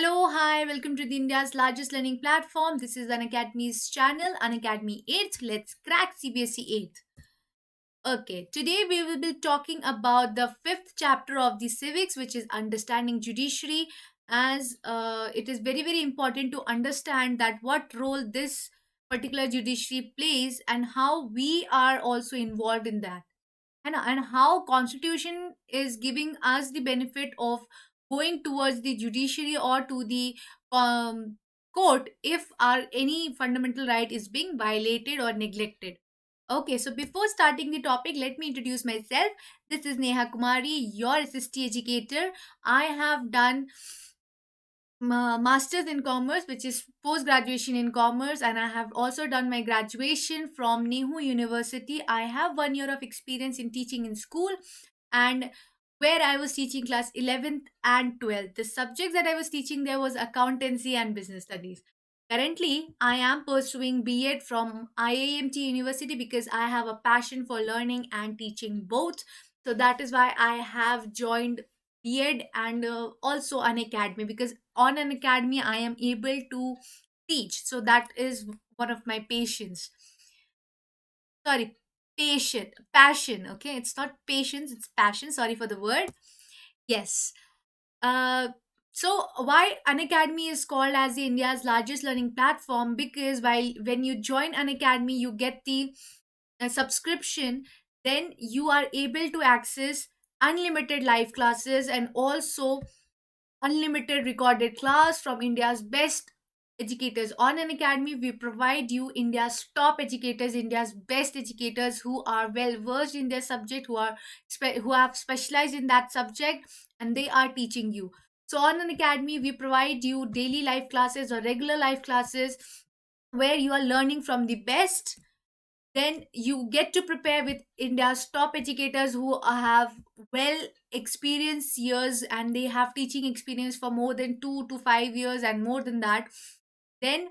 Hello, hi, welcome to the India's largest learning platform. This is Unacademy's channel, Unacademy 8th. Let's crack CBSE 8th. Okay, today we will be talking about the fifth chapter of the civics, which is understanding judiciary. As it is very, very important to understand that what role this particular judiciary plays and how we are also involved in that and how constitution is giving us the benefit of going towards the judiciary or to the court if our any fundamental right is being violated or neglected. Okay, so before starting the topic, let me introduce myself. This is Neha Kumari, your SST educator. I have done master's in commerce, which is post graduation in commerce, and I have also done my graduation from Nehu University. I have 1 year of experience in teaching in school, and where I was teaching class 11th and 12th. The subjects that I was teaching there was accountancy and business studies. Currently, I am pursuing B.Ed from IIMT University because I have a passion for learning and teaching both. So that is why I have joined B.Ed and also an academy, because on an academy I am able to teach. So that is one of my passions. Sorry, passion. Okay, it's not patience, it's passion. Sorry for the word. Yes. Uh, so why Unacademy is called as the India's largest learning platform? Because while when you join Unacademy, you get the subscription, then you are able to access unlimited live classes and also unlimited recorded class from India's best educators. On an academy, we provide you India's top educators, India's best educators who are well versed in their subject, who have specialized in that subject, and they are teaching you. So on an academy, we provide you daily live classes or regular live classes where you are learning from the best. Then you get to prepare with India's top educators who have well experienced years, and they have teaching experience for more than 2 to 5 years and more than that. Then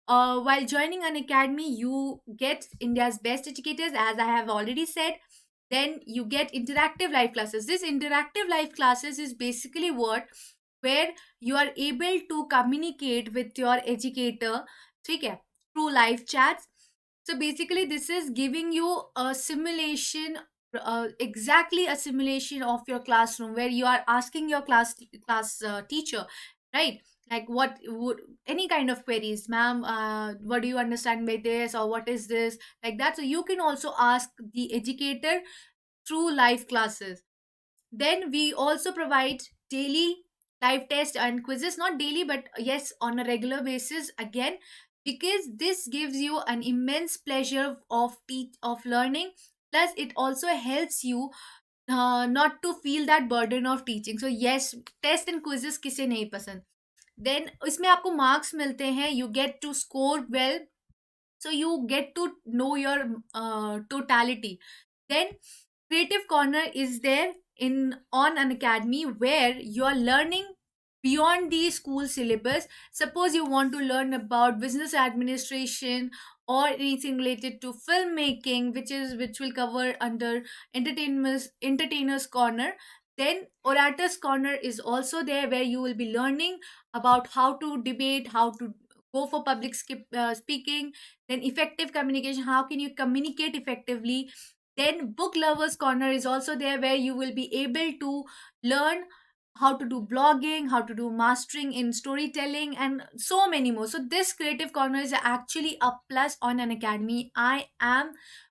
while joining an academy, you get India's best educators, as I have already said. Then you get interactive live classes. This interactive live classes is basically what, where you are able to communicate with your educator, ठीक है, through live chats. So basically, this is giving you a simulation, exactly a simulation of your classroom, where you are asking your class teacher, right? Like what would any kind of queries, ma'am? What do you understand by this, or what is this, like that? So you can also ask the educator through live classes. Then we also provide daily live tests and quizzes, not daily, but yes, on a regular basis again, because this gives you an immense pleasure of of learning. Plus, it also helps you not to feel that burden of teaching. So yes, test and quizzes किसे नहीं पसंद. Then इसमें आपको marks मिलते हैं. You get to score well, so you get to know your totality. Then creative corner is there in on an academy, where you're learning beyond the school syllabus. Suppose you want to learn about business administration or anything related to filmmaking, which will cover under entertainers corner. Then orators corner is also there, where you will be learning about how to debate, how to go for speaking. Then effective communication, how can you communicate effectively. Then book lovers corner is also there, where you will be able to learn how to do blogging, how to do mastering in storytelling, and so many more. So this creative corner is actually a plus on an academy. I am,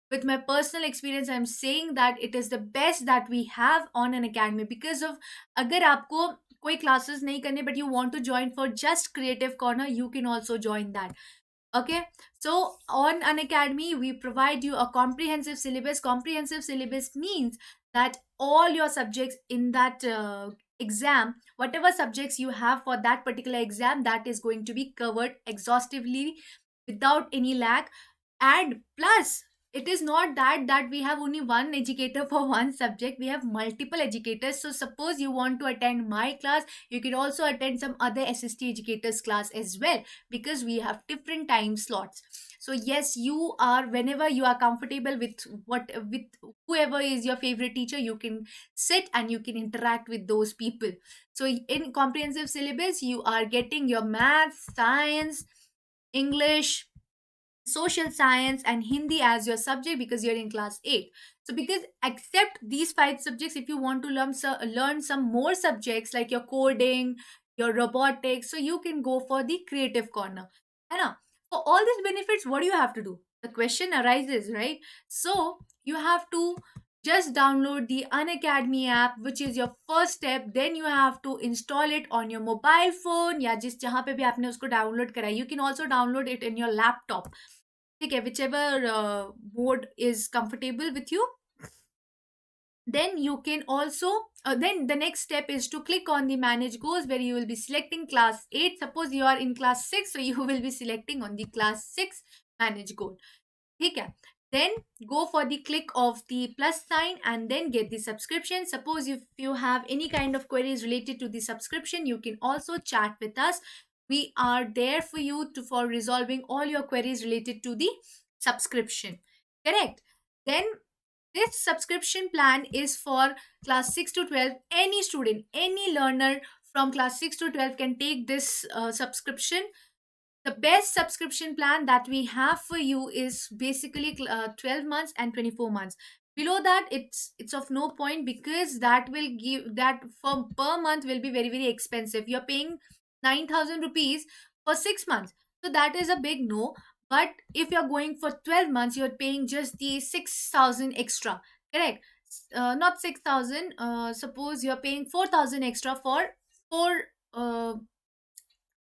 with my personal experience, I'm saying that it is the best that we have on an academy, because of, अगर आपको कोई classes नहीं करने, but you want to join for just creative corner, you can also join that. Okay, so on an academy we provide you a comprehensive syllabus. Comprehensive syllabus means that all your subjects in that exam, whatever subjects you have for that particular exam, that is going to be covered exhaustively without any lag. And plus, it is not that we have only one educator for one subject. We have multiple educators. So suppose you want to attend my class, you can also attend some other SST educators class as well, because we have different time slots. So yes, you are, whenever you are comfortable with with whoever is your favorite teacher, you can sit and you can interact with those people. So in comprehensive syllabus, you are getting your math, science, English, social science, and Hindi as your subject, because you're in class 8. So because except these five subjects, if you want to learn some more subjects like your coding, your robotics, so you can go for the creative corner. है ना? For all these benefits, what do you have to do? The question arises, right? So you have to just download the Unacademy app, which is your first step. Then you have to install it on your mobile phone, या जिस जहाँ पे भी आपने उसको download करा. You can also download it in your laptop. ठीक है, whichever mode is comfortable with you. Then you can also then the next step is to click on the manage goals, where you will be selecting class 8. Suppose you are in class 6, so you will be selecting on the class 6 manage goal. Okay, then go for the click of the plus sign and then get the subscription. Suppose if you have any kind of queries related to the subscription, you can also chat with us. We are there for you to for resolving all your queries related to the subscription. Correct? Then this subscription plan is for class 6 to 12. Any student, any learner from class 6 to 12 can take this subscription. The best subscription plan that we have for you is basically 12 months and 24 months. Below that, it's of no point, because that will give that for per month will be very very expensive. You're paying 9,000 rupees for 6 months, so that is a big no. But if you're going for 12 months, you're paying just the 6,000 extra. Correct? Not 6,000. Suppose you're paying 4,000 extra for 4 uh,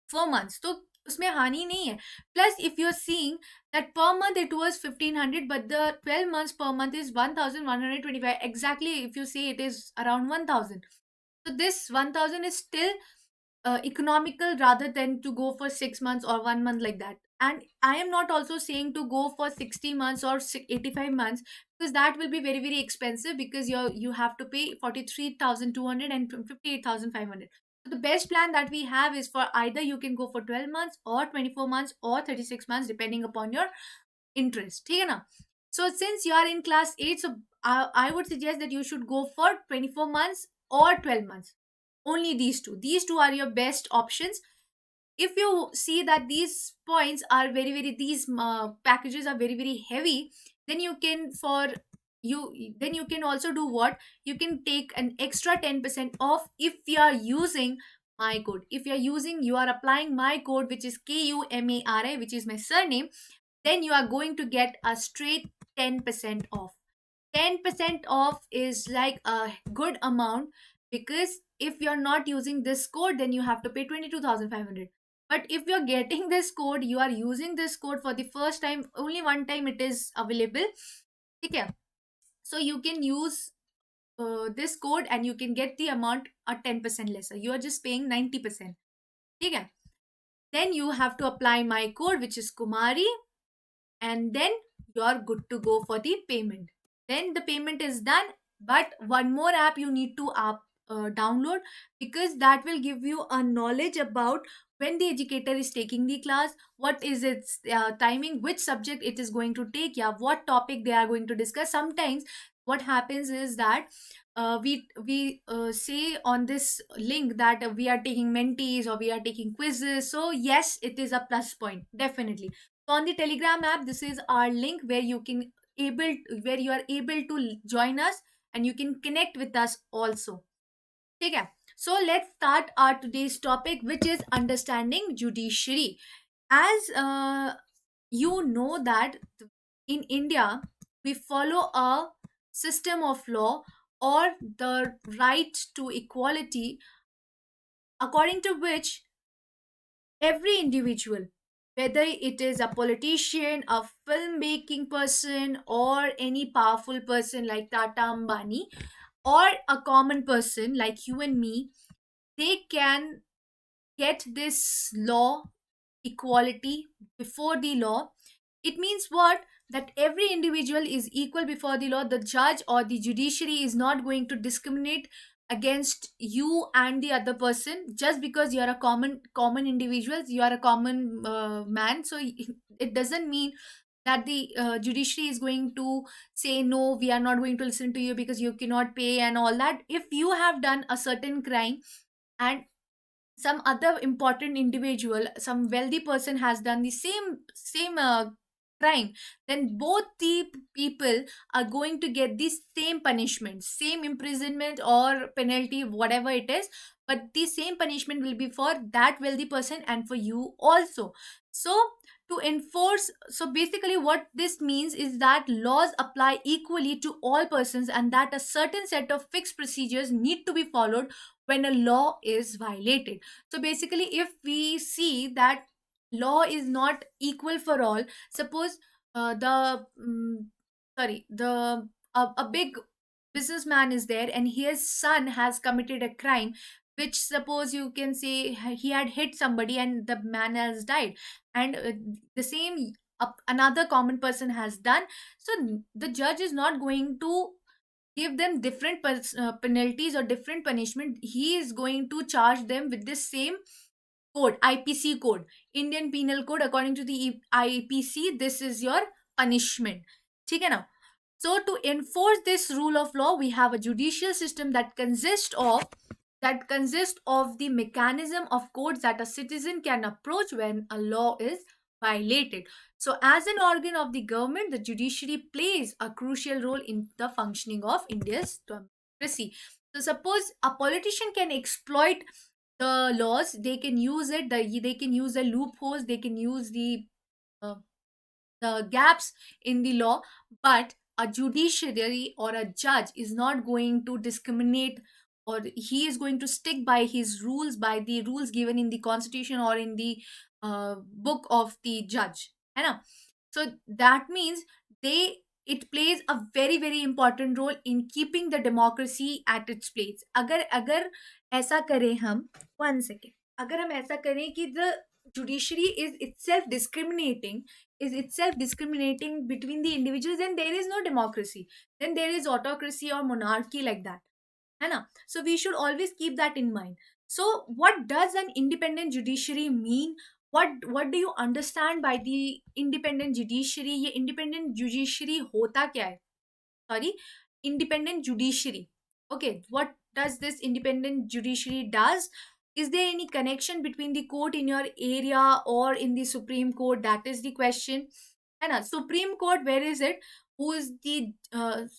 4 months. तो उसमें हानि नहीं है. Plus, if you're seeing that per month it was 1,500, but the 12 months per month is 1,125. Exactly, if you see, it is around 1,000. So this 1,000 is still economical rather than to go for 6 months or 1 month like that. And I am not also saying to go for 60 months or 85 months, because that will be very very expensive, because you have to pay 43,200 and 58,500. So the best plan that we have is for either you can go for 12 months or 24 months or 36 months, depending upon your interest. ठीक है ना? So since you are in class 8, so I would suggest that you should go for 24 months or 12 months. Only these two. These two are your best options. If you see that these points are very very these packages are very very heavy, then you can for you then you can also do what, you can take an extra 10% off if you are using my code. If you are using, you are applying my code, which is KUMARI, which is my surname, then you are going to get a straight 10% off. 10% off is like a good amount, because if you're not using this code, then you have to pay 22,500. But if you're getting this code, you are using this code for the first time, only one time it is available. Okay, so you can use this code and you can get the amount a 10% lesser. You are just paying 90%. Okay, then you have to apply my code, which is Kumari, and then you're good to go for the payment. Then the payment is done, but one more app you need to download, because that will give you a knowledge about when the educator is taking the class, what is its timing, which subject it is going to take, yeah, what topic they are going to discuss. Sometimes what happens is that we say on this link that we are taking mentees or we are taking quizzes. So yes, it is a plus point, definitely. So on the Telegram app, this is our link where you are able to join us, and you can connect with us also. Okay, so let's start our today's topic, which is understanding judiciary. As you know that in India we follow a system of law, or the right to equality, according to which every individual, whether it is a politician, a filmmaking person, or any powerful person like Tata Ambani, or a common person like you and me, they can get this law, equality before the law. It means what? that every individual is equal before the law. The judge or the judiciary is not going to discriminate against you and the other person just because you are a common individuals, you are a common man. So it doesn't mean that the judiciary is going to say no, we are not going to listen to you because you cannot pay and all that. If you have done a certain crime and some other important individual, some wealthy person has done the same crime, then both the people are going to get the same punishment, same imprisonment or penalty, whatever it is, but the same punishment will be for that wealthy person and for you also. So to enforce, so basically what this means is that laws apply equally to all persons and that a certain set of fixed procedures need to be followed when a law is violated. So basically, if we see that law is not equal for all, suppose the sorry the a big businessman is there and his son has committed a crime, which suppose you can say he had hit somebody and the man has died, and the same another common person has done. So the judge is not going to give them different penalties or different punishment. He is going to charge them with this same code, IPC code, Indian Penal Code. According to the IPC, this is your punishment. ठीक है ना? So to enforce this rule of law, we have a judicial system that consists of the mechanism of courts that a citizen can approach when a law is violated. So as an organ of the government, the judiciary plays a crucial role in the functioning of India's democracy. So suppose a politician can exploit the laws, they can use they can use the loopholes, they can use uh, the gaps in the law, but a judiciary or a judge is not going to discriminate, or he is going to stick by his rules, by the rules given in the constitution or in the book of the judge, है ना? So that means they it plays a very very important role in keeping the democracy at its place. अगर अगर ऐसा करें हम, one second, अगर हम ऐसा करें कि the judiciary is itself discriminating between the individuals, then there is no democracy, then there is autocracy or monarchy, like that, है ना? So we should always keep that in mind. So what does an independent judiciary mean? What do you understand by the independent judiciary? ये independent judiciary होता क्या है? Sorry, independent judiciary. Okay, what does this independent judiciary does? Is there any connection between the court in your area or in the Supreme Court? That is the question. And Supreme Court, where is it? Who is the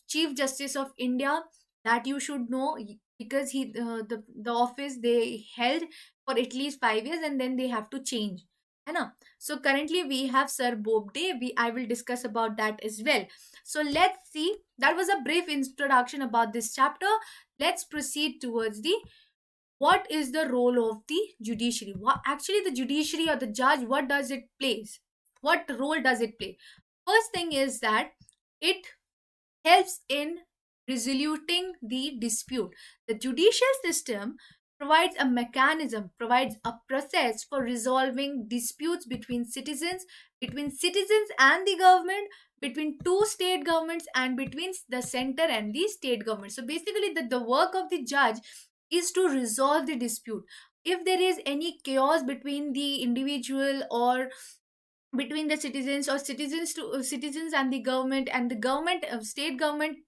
Chief Justice of India? That you should know, because the office they held for at least 5 years and then they have to change. है ना? So currently we have Sir Bobde. I will discuss about that as well. So let's see. That was a brief introduction about this chapter. Let's proceed towards the what is the role of the judiciary. What actually the judiciary or the judge, what does it plays? What role does it play? First thing is that it helps in resoluting the dispute. The judicial system provides a process for resolving disputes between citizens and the government, between two state governments, and between the center and the state government. So basically, the work of the judge is to resolve the dispute. If there is any chaos between the individual or between the citizens, or citizens and the government, and the government state government,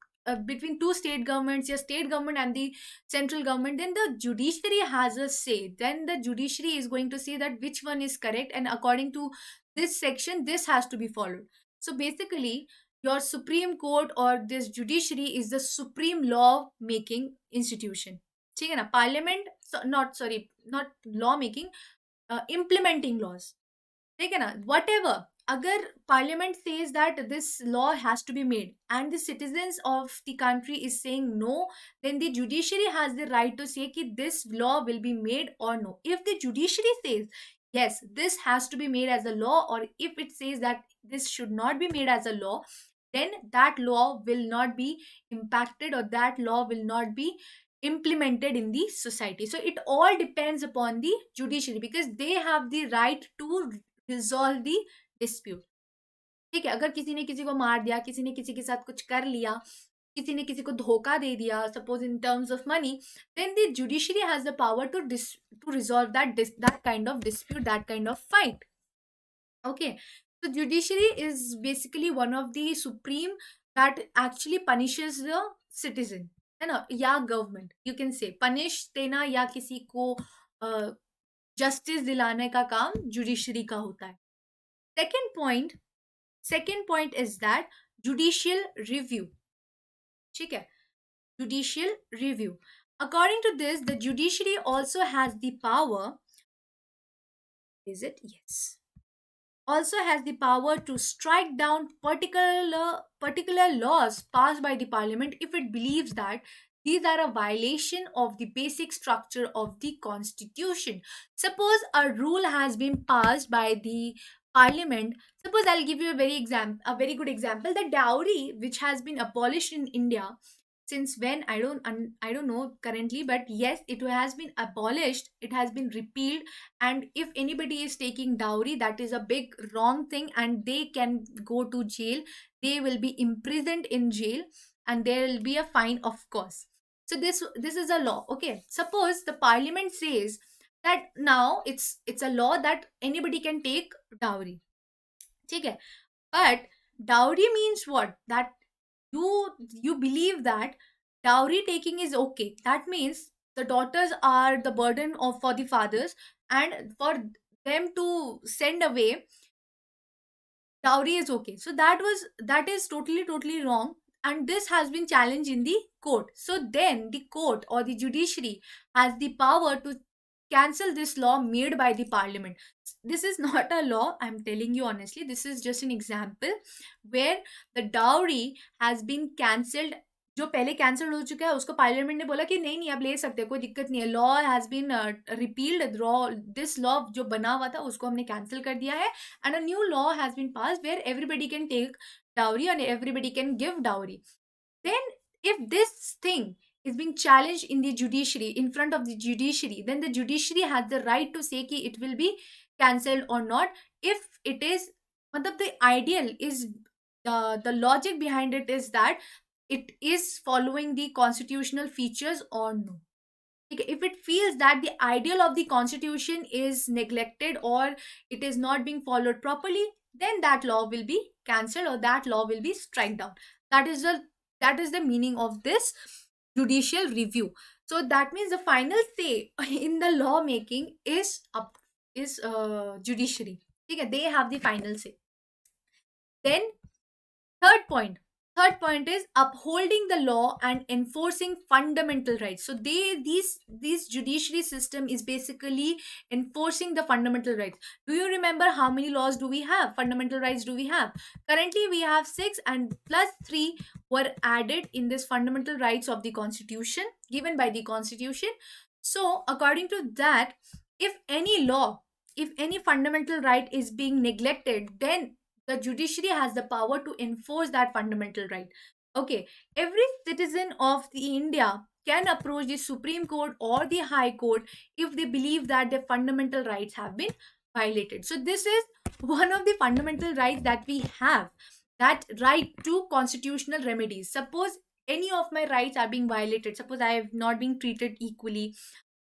between two state governments, your state government and the central government, then the judiciary has a say. Then the judiciary is going to say that which one is correct, and according to this section this has to be followed. So basically your Supreme Court or this judiciary is the supreme law making institution. ठीक है ना? Parliament, not sorry, not law making, implementing laws. ठीक है ना? Whatever, अगर parliament says that this law has to be made and the citizens of the country is saying no, then the judiciary has the right to say कि this law will be made or no. If the judiciary says yes, this has to be made as a law, or if it says that this should not be made as a law, then that law will not be impacted, or that law will not be implemented in the society. So it all depends upon the judiciary, because they have the right to resolve the dispute. ठीक है, अगर किसी ने किसी को मार दिया, किसी ने किसी के साथ कुछ कर लिया, किसी ने किसी को धोखा दे दिया, suppose in terms of money, then the judiciary has the power to resolve that kind of dispute, that kind of fight. Okay, so judiciary is basically one of the supreme that actually punishes the citizen, है ना, या government, you can say punish देना या किसी को justice दिलाने का काम जुडिशरी का होता है. Second point, second point is that judicial review. ठीक है, judicial review. According to this, the judiciary also has the power. Is it? Yes. Also has the power to strike down particular laws passed by the parliament if it believes that these are a violation of the basic structure of the constitution. Suppose a rule has been passed by the parliament. Suppose I'll give you a very good example. The dowry, which has been abolished in India, since when I don't know currently, but yes, it has been abolished, it has been repealed. And if anybody is taking dowry, that is a big wrong thing, and they can go to jail, they will be imprisoned in jail, and there will be a fine, of course. So this is a law. Okay, suppose the parliament says that now it's a law that anybody can take dowry. Okay, but dowry means what? That you believe that dowry taking is okay. That means the daughters are the burden of for the fathers, and for them to send away, dowry is okay. So that is totally wrong, and this has been challenged in the court. So then the court or the judiciary has the power to cancel this law made by the parliament. This is not a law, I'm telling you honestly, this is just an example where the dowry has been cancelled. जो पहले cancel हो चुका है उसको parliament ने बोला कि नहीं नहीं, आप ले सकते हो, कोई दिक्कत नहीं है, law has been repealed, law this law जो बना हुआ था उसको हमने कैंसिल कर दिया है, and a new law has been passed where everybody can take dowry and everybody can give dowry. Then if this thing is being challenged in the judiciary, in front of the judiciary, then the judiciary has the right to say ki it will be cancelled or not. If it is, matlab the ideal is, the logic behind it is that it is following the constitutional features or no. If it feels that the ideal of the constitution is neglected or it is not being followed properly, then that law will be cancelled or that law will be struck down. That is the meaning of this judicial review. So that means the final say in the law making is up is judiciary. Okay, they have the final say. Then third point. Third point is upholding the law and enforcing fundamental rights. So these judiciary system is basically enforcing the fundamental rights. Do you remember how many laws do we have? Fundamental rights do we have? Currently we have 6, and plus 3 were added in this fundamental rights of the constitution, given by the constitution. So according to that, if any law, if any fundamental right is being neglected, then the judiciary has the power to enforce that fundamental right. Okay, every citizen of the India can approach the Supreme Court or the High Court if they believe that their fundamental rights have been violated. So this is one of the fundamental rights that we have, that right to constitutional remedies. Suppose any of my rights are being violated, suppose I have not been treated equally,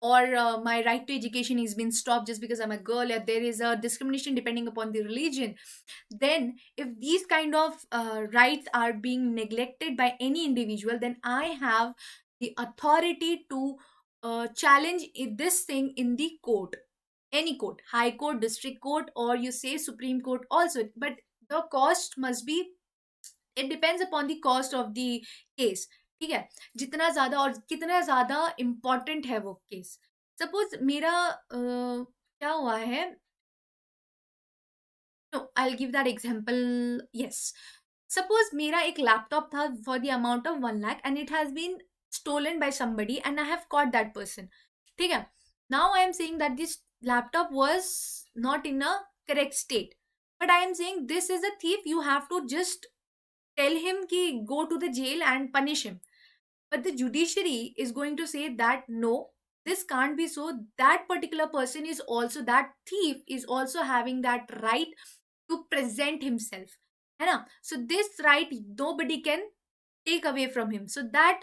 or my right to education is been stopped just because I'm a girl, or there is a discrimination depending upon the religion, then if these kind of rights are being neglected by any individual, then I have the authority to challenge this thing in the court, any court, high court, district court, or you say supreme court also. But the cost must be, it depends upon the cost of the case. ठीक है, जितना ज्यादा और कितना ज्यादा important है वो case. Suppose मेरा क्या हुआ है, no, I'll give that example. Yes, suppose मेरा एक लैपटॉप था for the amount of 1 lakh and it has been stolen by somebody and I have caught that person. ठीक है, now I am saying that this laptop was not in a correct state, but I am saying this is a thief, you have to just tell him ki go to the jail and punish him. But the judiciary is going to say that no, this can't be so. That particular person is also, that thief is also having that right to present himself. है ना. So this right nobody can take away from him. So that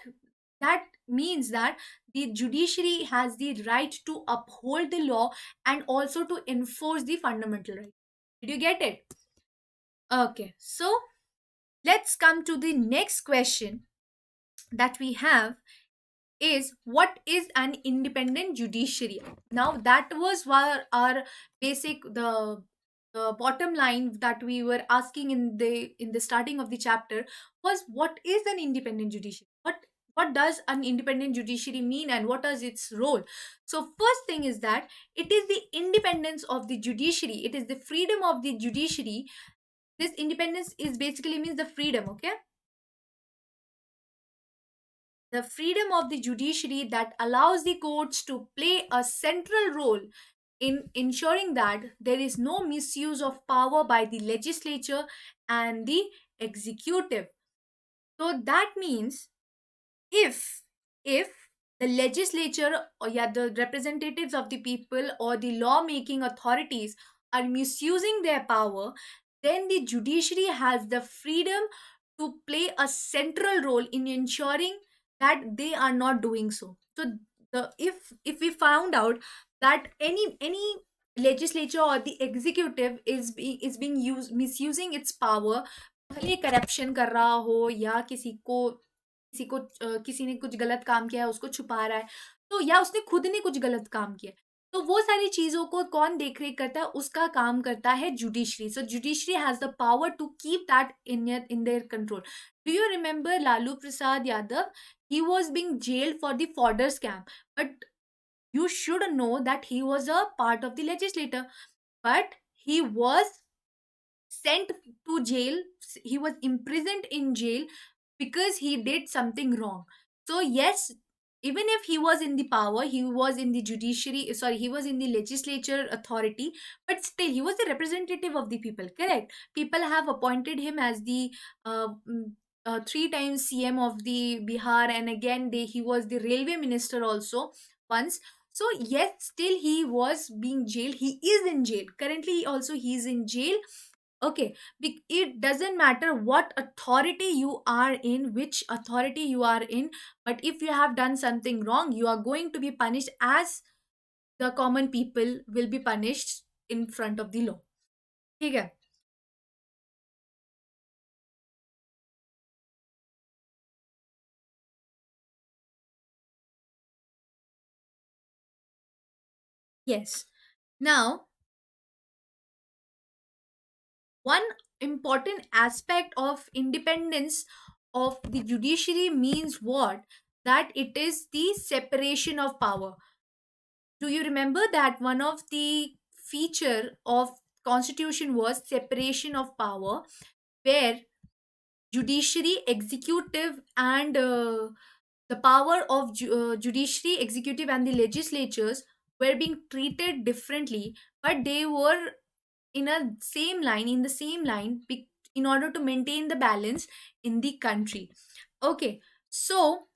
means that the judiciary has the right to uphold the law and also to enforce the fundamental right. Did you get it? Okay, so let's come to the next question that we have is, what is an independent judiciary? Now that was our basic, the bottom line that we were asking in the starting of the chapter was, what is an independent judiciary? What does an independent judiciary mean and what is its role? So first thing is that it is the independence of the judiciary, it is the freedom of the judiciary. This independence is basically means the freedom, okay, the freedom of the judiciary that allows the courts to play a central role in ensuring that there is no misuse of power by the legislature and the executive. So that means, if if the legislature, or yeah, the representatives of the people or the lawmaking authorities are misusing their power, then the judiciary has the freedom to play a central role in ensuring that they are not doing so. So the if we found out that any legislature or the executive is being used misusing its power, भले corruption कर रहा हो या किसी ने कुछ गलत काम किया है उसको छुपा रहा है, तो या उसने खुद ने कुछ गलत काम किया है, तो वो सारी चीजों को कौन देख रेख करता है? उसका काम करता है judiciary. So judiciary has the power to keep that in their control. Do you remember Lalu Prasad Yadav? He was being jailed for the fodder scam, but you should know that he was a part of the legislator, but he was sent to jail. He was imprisoned in jail because he did something wrong. So yes, even if he was in the power, he was in the judiciary, sorry, he was in the legislature authority, but still he was the representative of the people, correct? People have appointed him as the uh, mm, three times CM of the Bihar, and again he was the railway minister also once. So yes, still he was being jailed. He is in jail currently. Also, he is in jail. Okay, it doesn't matter what authority you are in, which authority you are in, but if you have done something wrong, you are going to be punished as the common people will be punished in front of the law. ठीक है? Yes. Now, one important aspect of independence of the judiciary means what? That it is the separation of power. Do you remember that one of the feature of constitution was separation of power, where judiciary, executive, and the power of judiciary, executive, and the legislatures were being treated differently, but they were in the same line, in order to maintain the balance in the country. Okay, so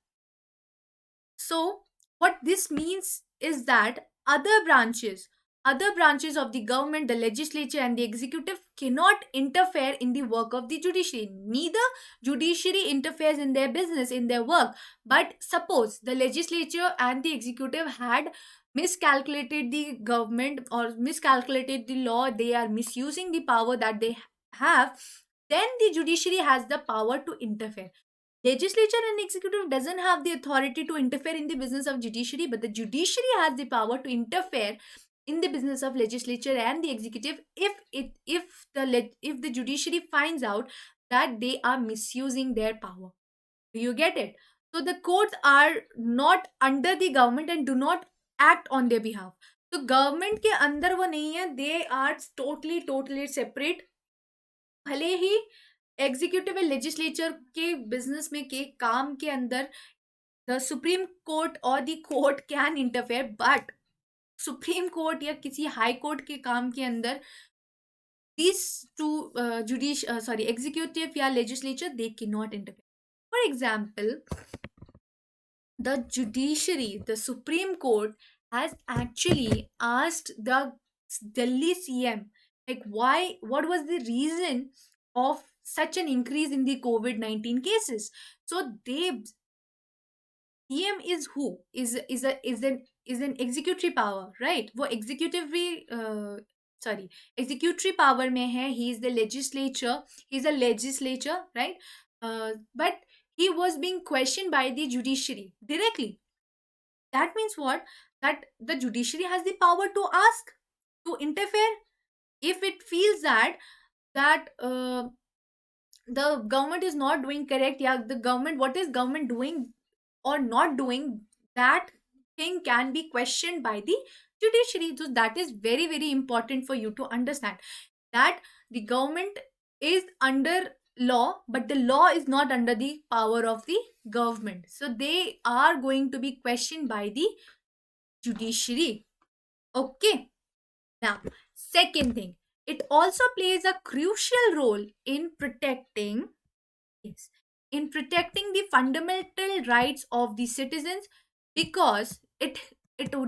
so, what this means is that other branches of the government, the legislature and the executive cannot interfere in the work of the judiciary. Neither judiciary interferes in their business, in their work. But suppose the legislature and the executive had miscalculated the government or miscalculated the law, they are misusing the power that they have, then the judiciary has the power to interfere. Legislature and executive doesn't have the authority to interfere in the business of judiciary, but the judiciary has the power to interfere in the business of legislature and the executive if the judiciary finds out that they are misusing their power. Do you get it? So the courts are not under the government and do not act on their behalf. तो government के अंदर वो नहीं है, they are totally separate. भले ही executive और legislature के बिजनेस में के काम के अंदर द सुप्रीम कोर्ट और the court can interfere, but supreme court या किसी हाई कोर्ट के काम के अंदर these two sorry, executive या legislature, they cannot interfere. For example, the judiciary, the Supreme Court, has actually asked the Delhi CM, like, why, what was the reason of such an increase in the COVID-19 cases. So they PM is who is an executory power, right? वो executive sorry executory power में है. He is the legislature. He's a legislature, right? But he was being questioned by the judiciary directly. That means what? That the judiciary has the power to ask, to interfere if it feels that the government is not doing correct. Yeah, the government, what is government doing or not doing, that thing can be questioned by the judiciary. So that is very very important for you to understand, that the government is under law, but the law is not under the power of the government. So they are going to be questioned by the judiciary. Okay. Now, second thing, it also plays a crucial role in protecting, yes, in protecting the fundamental rights of the citizens, because it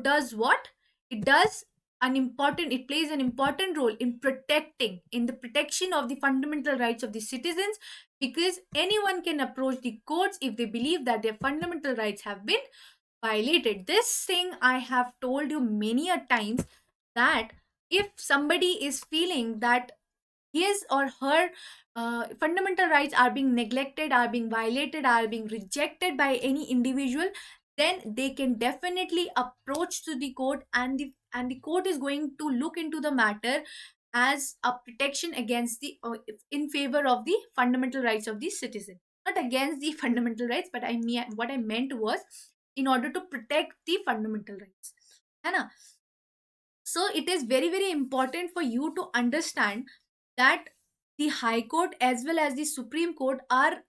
does what? It does an important, it plays an important role in protecting, in the protection of the fundamental rights of the citizens, because anyone can approach the courts if they believe that their fundamental rights have been violated. This thing I have told you many a times, that if somebody is feeling that his or her fundamental rights are being neglected, are being violated, are being rejected by any individual, then they can definitely approach to the court, and the court is going to look into the matter as a protection against the in favor of the fundamental rights of the citizen, not against the fundamental rights, but I mean what I meant was in order to protect the fundamental rights, है ना? So it is very very important for you to understand that the high court as well as the supreme court are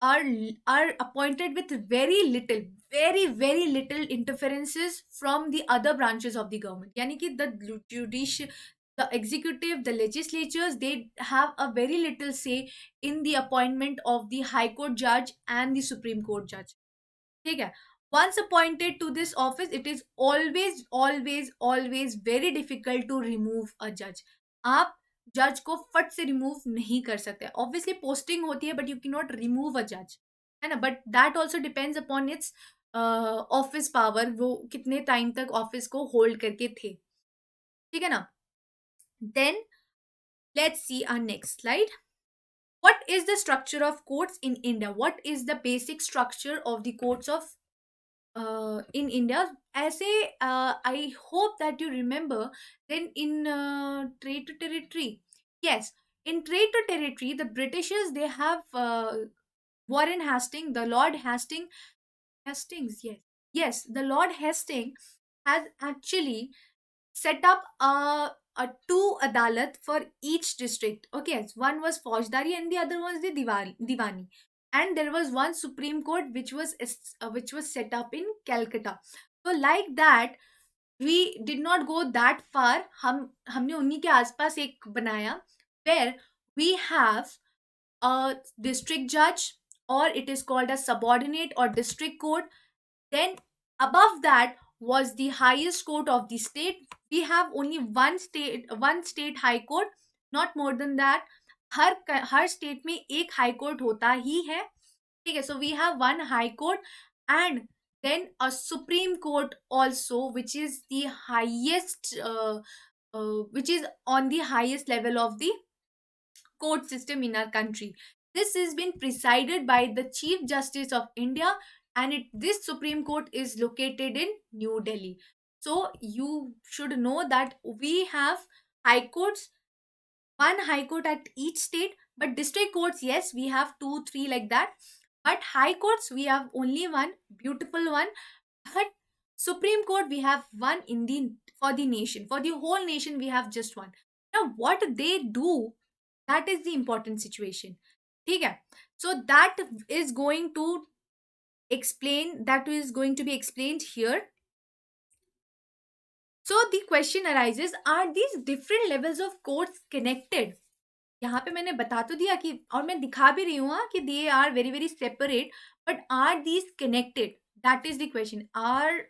are appointed with very little, very very little interferences from the other branches of the government. Yani ki the judicial, the executive, the legislatures, they have a very little say in the appointment of the high court judge and the supreme court judge. ठीक है? Once appointed to this office, it is always always always very difficult to remove a judge. आप जज को फट से remove नहीं कर सकते. ऑब्वियसली पोस्टिंग होती है, but you can not remove a जज, है ना? But that also depends upon its office power, वो कितने टाइम तक ऑफिस को होल्ड करके थे. ठीक है ना? Then let's see our next slide. What is the structure of courts in India? What is the basic structure of the courts of in India? ऐसे I hope that you remember. Then in trade to territory, yes, in trade to territory, the Britishers, they have Warren Hastings, the Lord Hastings, yes, yes, the Lord Hastings has actually set up a two adalat for each district. Okay, yes, one was Faujdari and the other was the Diwani, and there was one Supreme Court which was set up in Calcutta. So like that, we did not go that far. हमने उन्हीं के आसपास एक बनाया, where we have a district judge, or it is called a subordinate or district court. Then above that was the highest court of the state. We have only one state high court, not more than that. Her state में एक high court होता ही है. ठीक है? So we have one high court, and then a supreme court also, which is the highest which is on the highest level of the court system in our country. This has been presided by the Chief Justice of India, and this Supreme Court is located in New Delhi. So you should know that we have high courts, one high court at each state, but district courts, yes, we have two, three like that. But high courts, we have only one, beautiful one. But Supreme Court, we have one in the for the nation, for the whole nation, we have just one. Now, what they do, that is the important situation. ठीक है? So that is going to that is going to be explained here. So the question arises, are these different levels of courts connected? यहाँ पे मैंने बता तो दिया कि, और मैं दिखा भी रही हूँ कि they are very very separate, but are these connected? That is the question. Are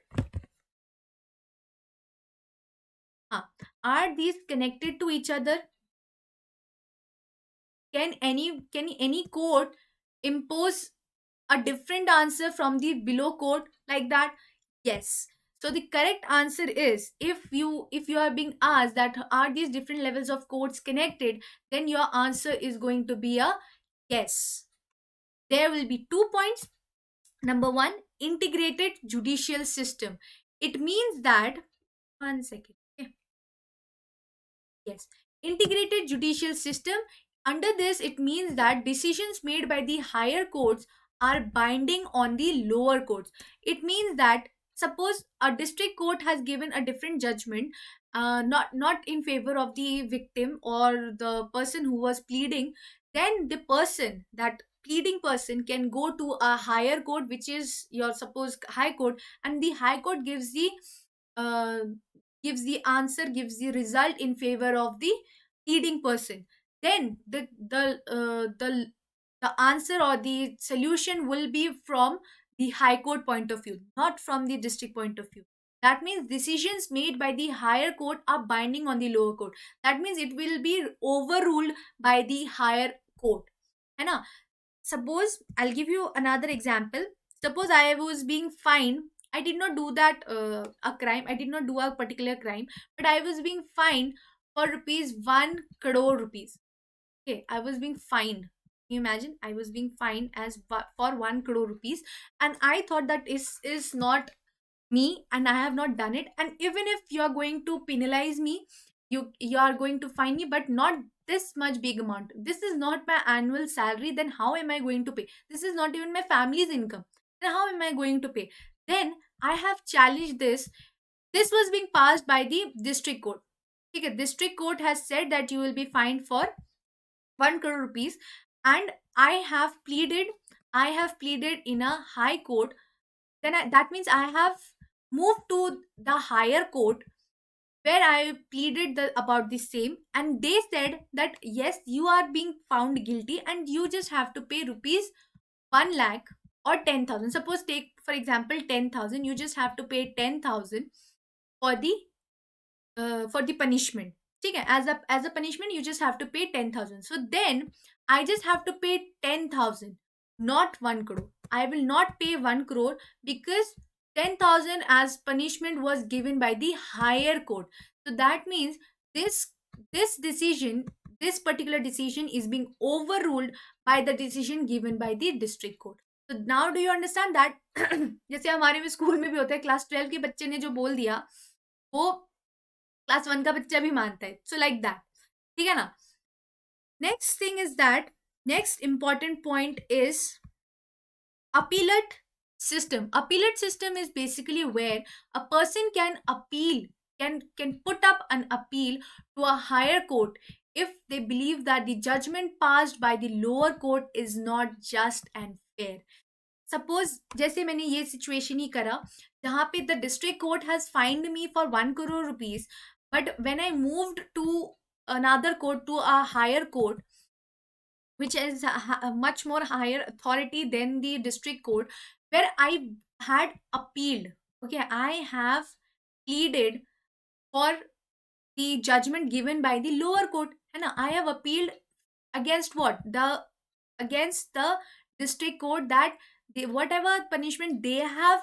these connected to each other? can any court impose a different answer from the below court like that? Yes. So the correct answer is, if you are being asked that are these different levels of courts connected, then your answer is going to be a yes. There will be 2 points. Number one, integrated judicial system. It means that, one second. Okay. Yes. Integrated judicial system. Under this, it means that decisions made by the higher courts are binding on the lower courts. It means that, suppose a district court has given a different judgment, not in favor of the victim or the person who was pleading, then the person, that pleading person, can go to a higher court, which is your suppose high court, and the high court uh, gives the result in favor of the pleading person. Then the answer or the solution will be from the high court point of view, not from the district point of view. That means decisions made by the higher court are binding on the lower court. That means it will be overruled by the higher court, है ना? Suppose I'll give you another example. Suppose I was being fined. I did not do that a crime. I did not do a particular crime, but I was being fined for rupees 1 crore rupees. Okay, I was being fined. Can you imagine? I was being fined for 1 crore rupees, and I thought that is not me, and I have not done it. And even if you are going to penalize me, you are going to fine me, but not this much big amount. This is not my annual salary. Then how am I going to pay? This is not even my family's income. Then how am I going to pay? Then I have challenged this. This was being passed by the district court. Okay, district court has said that you will be fined for 1 crore rupees, and I have pleaded in a high court. Then that means I have moved to the higher court, where I pleaded about the same, and they said that yes, you are being found guilty, and you just have to pay rupees 1 lakh or 10,000. Suppose, take for example 10,000, you just have to pay 10,000 for the punishment. Okay, as a punishment, you just have to pay 10,000. So then I just have to pay 10,000, not 1 crore. I will not pay 1 crore, because 10,000 as punishment was given by the higher court. So that means this this decision this particular decision is being overruled by the decision given by the district court. So now do you understand that? जैसे हमारे में school में भी होता है, class 12 के बच्चे ने जो बोल दिया, वो क्लास 1 का बच्चा भी मानता है. So like that. ठीक है ना? Next thing is that, next important point is appellate system. Appellate system is basically where a person can appeal, can put up an appeal to a higher court if they believe that the judgment passed by the lower court is not just and fair. Suppose जैसे मैंने ये situation ही करा, जहाँ पे the district court has find me for 1 crore rupees, but when I moved to another court, to a higher court, which is a much more higher authority than the district court, where I had appealed. Okay, I have pleaded for the judgment given by the lower court, and I have appealed against what? Against the district court, that whatever punishment they have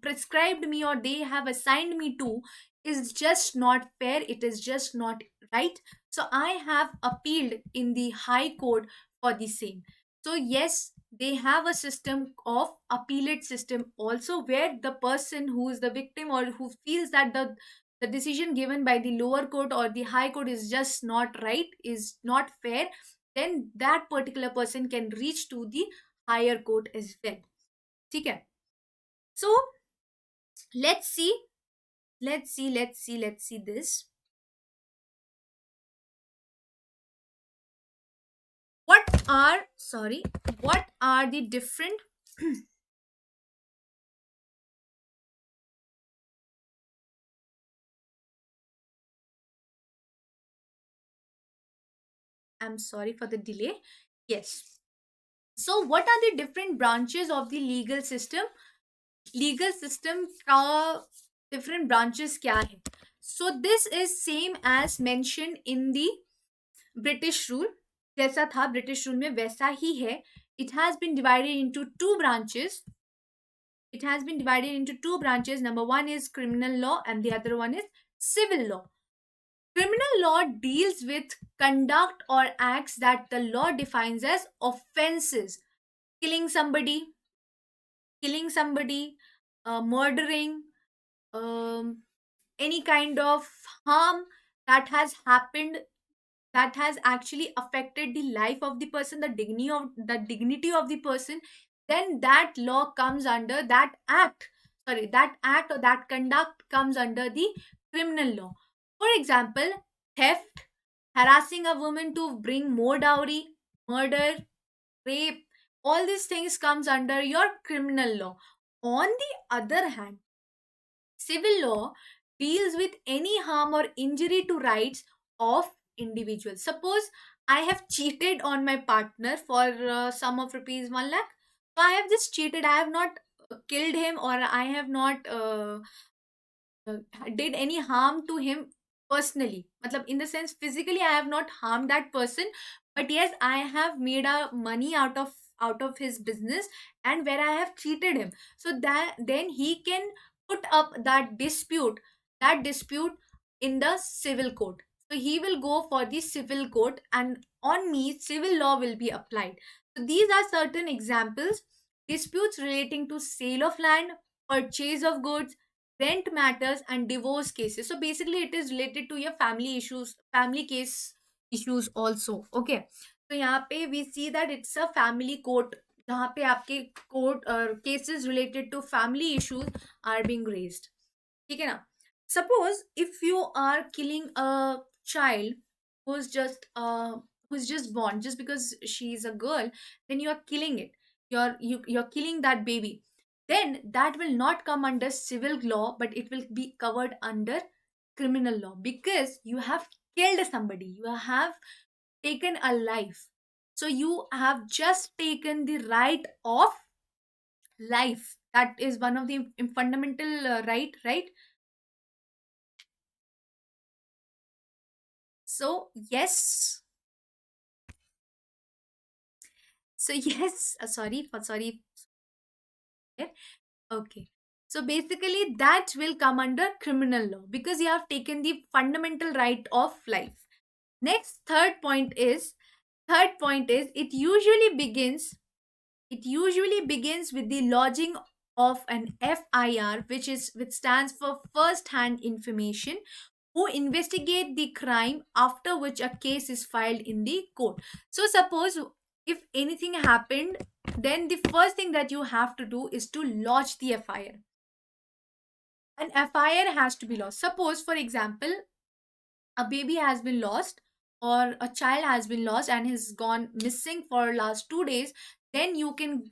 prescribed me, or they have assigned me to, is just not fair. It is just not right. So I have appealed in the high court for the same. So yes, they have a system of appellate system also, where the person who is the victim, or who feels that the decision given by the lower court or the high court is just not right, is not fair, then that particular person can reach to the higher court as well. Okay. So let's see this. What are the different I'm sorry for the delay. Yes. So what are the different branches of the legal system? Legal system का different branches क्या है? So this is same as mentioned in the British rule. जैसा था British rule में वैसा ही है. It has been divided into two branches. It has been divided into two branches. Number one is criminal law and the other one is civil law. Criminal law deals with conduct or acts that the law defines as offenses. Killing somebody, murdering, um, any kind of harm that has happened, that has actually affected the life of the person, the dignity of the person, then that law comes under that act. Sorry, that act or that conduct comes under the criminal law. For example, theft, harassing a woman to bring more dowry, murder, rape, all these things comes under your criminal law. On the other hand, civil law deals with any harm or injury to rights of individuals. Suppose I have cheated on my partner for sum of rupees 1 lakh. So I have just cheated. I have not killed him, or I have not uh, did any harm to him personally. Matlab, in the sense, physically I have not harmed that person, but yes, I have made a money out of his business, and where I have cheated him. So that then he can put up that dispute in the civil court. So he will go for the civil court, and on me civil law will be applied. So these are certain examples: disputes relating to sale of land, purchase of goods, rent matters, and divorce cases. So basically it is related to your family case issues also. Okay, so यहाँ पे we see that it's a family court, जहाँ पे आपके court cases related to family issues are being raised. ठीक है ना? Suppose if you are killing a child who's just uh who's just born, just because she's a girl, then you are killing it. You're killing that baby. Then that will not come under civil law, but it will be covered under criminal law, because you have killed somebody. You have taken a life. So you have just taken the right of life. That is one of the fundamental right? So yes, yes, sorry. Yeah, okay. So basically, that will come under criminal law, because you have taken the fundamental right of life. Next, third point is it usually begins with the lodging of an FIR, which stands for first hand information, who investigate the crime, after which a case is filed in the court. So suppose if anything happened, then the first thing that you have to do is to lodge the FIR. An FIR has to be lodged. Suppose, for example, a baby has been lost, or a child has been lost and has gone missing for last 2 days, then you can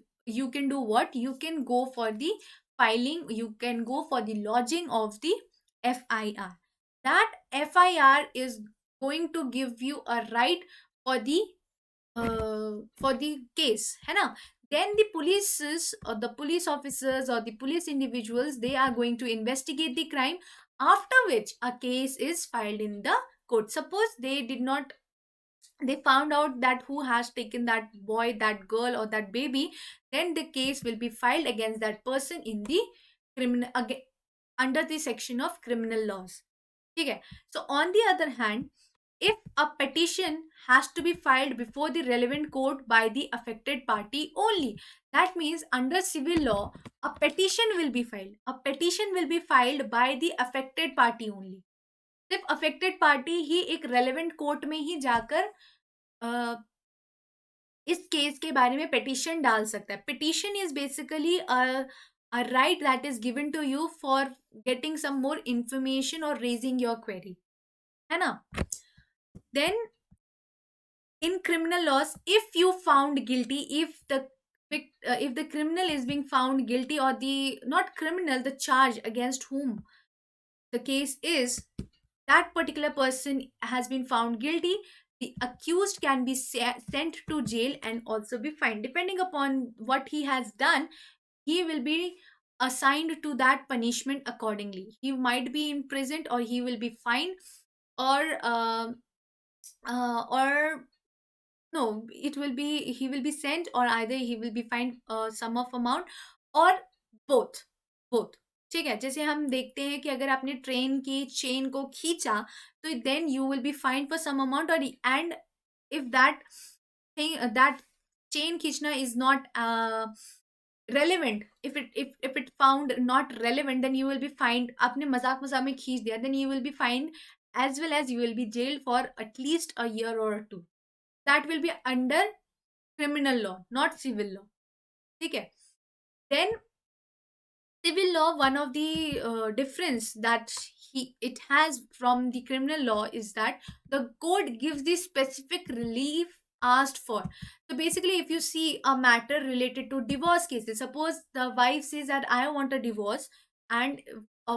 do what? You can go for the filing, you can go for the lodging of the FIR. That FIR is going to give you a right for the case, है ना? Then the police officers or the police individuals, they are going to investigate the crime, after which a case is filed in the court. Suppose they found out that who has taken that boy, that girl, or that baby, then the case will be filed against that person in the criminal under the section of criminal laws. Okay. So on the other hand, if a petition has to be filed before the relevant court by the affected party only, that means under civil law, a petition will be filed. A petition will be filed by the affected party only. सिर्फ affected party ही एक relevant court में ही जाकर अ, इस case के बारे में petition डाल सकता है. Petition is basically a right that is given to you for getting some more information or raising your query, है ना? Then in criminal laws, if you found guilty, if the criminal is being found guilty, or the not criminal, the charge against whom the case is, that particular person has been found guilty, the accused can be sent to jail and also be fined. Depending upon what he has done, he will be assigned to that punishment accordingly. He might be imprisoned, or he will be fined, or or No, it will be, he will be sent, or either he will be fined sum of amount, or both. both ठीक है, जैसे हम देखते हैं कि अगर आपने train की चेन को खींचा, तो then you will be fined for some amount, और and if that thing, that chain khishna is not relevant, if it found not relevant, then you will be fined. आपने मजाक मजाक में खींच दिया, then you will be fined, as well as you will be jailed for at least a year or two. That will be under criminal law, not civil law. ठीक है. Then civil law, one of the difference that it has from the criminal law is that the code gives the specific relief asked for. So basically, if you see a matter related to divorce cases, suppose the wife says that I want a divorce, and